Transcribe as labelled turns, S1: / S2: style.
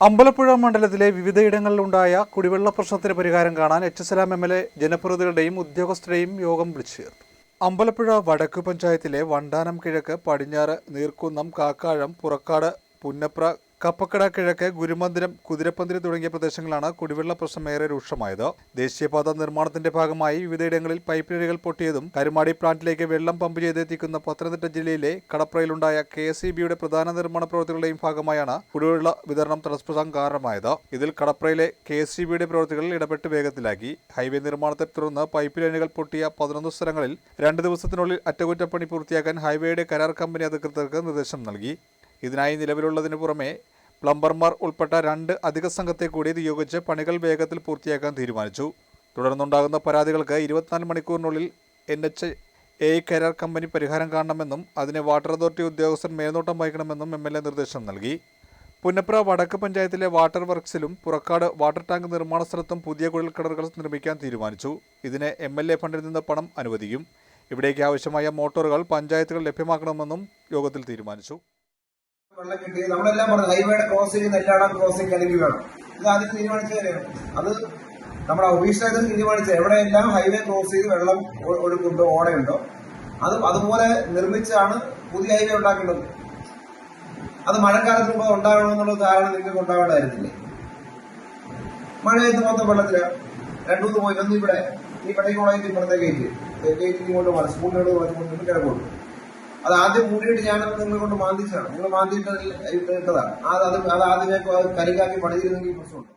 S1: അമ്പലപ്പുഴ മണ്ഡലത്തിലെ വിവിധയിടങ്ങളിലുണ്ടായ കുടിവെള്ള പ്രശ്നത്തിന് പരിഹാരം കാണാൻ HSLAM MLA ജനപ്രതിനിധികളുടെയും ഉദ്യോഗസ്ഥരുടെയും യോഗം വിളിച്ചു ചേർത്തു. അമ്പലപ്പുഴ വടക്ക് പഞ്ചായത്തിലെ വണ്ടാനം കിഴക്ക്, പടിഞ്ഞാറ്, നീർക്കുന്നം, കാക്കാഴം, പുറക്കാട്, പുന്നപ്ര, കപ്പക്കട കിഴക്ക്, ഗുരുമന്ദിരം, കുതിരപ്പന്തിരി തുടങ്ങിയ പ്രദേശങ്ങളാണ് കുടിവെള്ള പ്രശ്നം ഏറെ രൂക്ഷമായത്. ദേശീയപാത നിർമ്മാണത്തിന്റെ ഭാഗമായി വിവിധയിടങ്ങളിൽ പൈപ്പ് ലൈനുകൾ പൊട്ടിയതും കരുമാടി പ്ലാന്റിലേക്ക് വെള്ളം പമ്പ് ചെയ്തെത്തിക്കുന്ന പത്തനംതിട്ട ജില്ലയിലെ കടപ്രയിലുണ്ടായ KSEBയുടെ പ്രധാന നിർമ്മാണ പ്രവൃത്തികളുടെയും ഭാഗമായാണ് കുടിവെള്ള വിതരണം തടസ്സപ്പെടാൻ കാരണമായത്. ഇതിൽ കടപ്രയിലെ KSEBയുടെ പ്രവൃത്തികൾ ഇടപെട്ട് വേഗത്തിലാക്കി. ഹൈവേ നിർമ്മാണത്തെ തുടർന്ന് പൈപ്പ് ലൈനുകൾ പൊട്ടിയ 11 സ്ഥലങ്ങളിൽ 2 ദിവസത്തിനുള്ളിൽ അറ്റകുറ്റപ്പണി പൂർത്തിയാക്കാൻ ഹൈവേയുടെ കരാർ കമ്പനി അധികൃതർക്ക് നിർദ്ദേശം നൽകി. ഇതിനായി നിലവിലുള്ളതിനു പുറമെ പ്ലംബർമാർ ഉൾപ്പെട്ട 2 അധിക സംഘത്തെ കൂടി നിയോഗിച്ച് പണികൾ വേഗത്തിൽ പൂർത്തിയാക്കാൻ തീരുമാനിച്ചു. തുടർന്നുണ്ടാകുന്ന പരാതികൾക്ക് 24 മണിക്കൂറിനുള്ളിൽ NHAI കരാർ കമ്പനി പരിഹാരം കാണണമെന്നും അതിന് വാട്ടർ അതോറിറ്റി ഉദ്യോഗസ്ഥർ മേൽനോട്ടം വഹിക്കണമെന്നും MLA നിർദ്ദേശം നൽകി. പുന്നപ്ര വടക്ക് പഞ്ചായത്തിലെ വാട്ടർ വർക്സിലും പുറക്കാട് വാട്ടർ ടാങ്ക് നിർമ്മാണ സ്ഥലത്തും പുതിയ കുഴൽക്കിണറുകൾ നിർമ്മിക്കാൻ തീരുമാനിച്ചു. ഇതിന് MLA ഫണ്ടിൽ നിന്ന് പണം അനുവദിക്കും. ഇവിടേക്ക് ആവശ്യമായ മോട്ടോറുകൾ പഞ്ചായത്തുകൾ ലഭ്യമാക്കണമെന്നും യോഗത്തിൽ തീരുമാനിച്ചു.
S2: വെള്ളം കിട്ടി നമ്മളെല്ലാം പറഞ്ഞു ഹൈവേയുടെ ക്രോസിംഗ് നെല്ലാടം ക്രോസിംഗ് അല്ലെങ്കിൽ വേണം. ഇത് ആദ്യം തീരുമാനിച്ചതല്ലേ? അത് നമ്മുടെ ഒഫീഷ്യലായിട്ട് തീരുമാനിച്ചത് എവിടെയെല്ലാം ഹൈവേ ക്രോസ് ചെയ്ത് വെള്ളം ഒഴുക്കുണ്ടോ ഓടയുണ്ടോ അതുപോലെ നിർമ്മിച്ചാണ് പുതിയ ഹൈവേ ഉണ്ടാക്കേണ്ടത്. അത് മഴക്കാലത്ത് മുമ്പ് ഉണ്ടാകണമെന്നുള്ള ധാരണ നിങ്ങൾക്ക് ഉണ്ടാവേണ്ടതായിരുന്നില്ലേ? മഴയത്ത് മൊത്തം വെള്ളത്തില് 2-3 പോയി ഒന്നും ഇവിടെ ഈ പടയ്ക്കോളായിട്ട് ഇപ്പോഴത്തെ ഗേറ്റ് ഇങ്ങോട്ട് മാറി സ്കൂളിനോട് കൊണ്ട് കിടക്കുള്ളൂ. അത് ആദ്യം മൂടിയിട്ട് ഞാനത് നിങ്ങളെ കൊണ്ട് മാന്തിച്ചാണ്. നിങ്ങൾ മാന്തിയിട്ട് ഇട്ടതാണ്. അത് ആദ്യമേ കരികാക്കി പണിതിരുന്നെങ്കിൽ പ്രശ്നമുണ്ട്.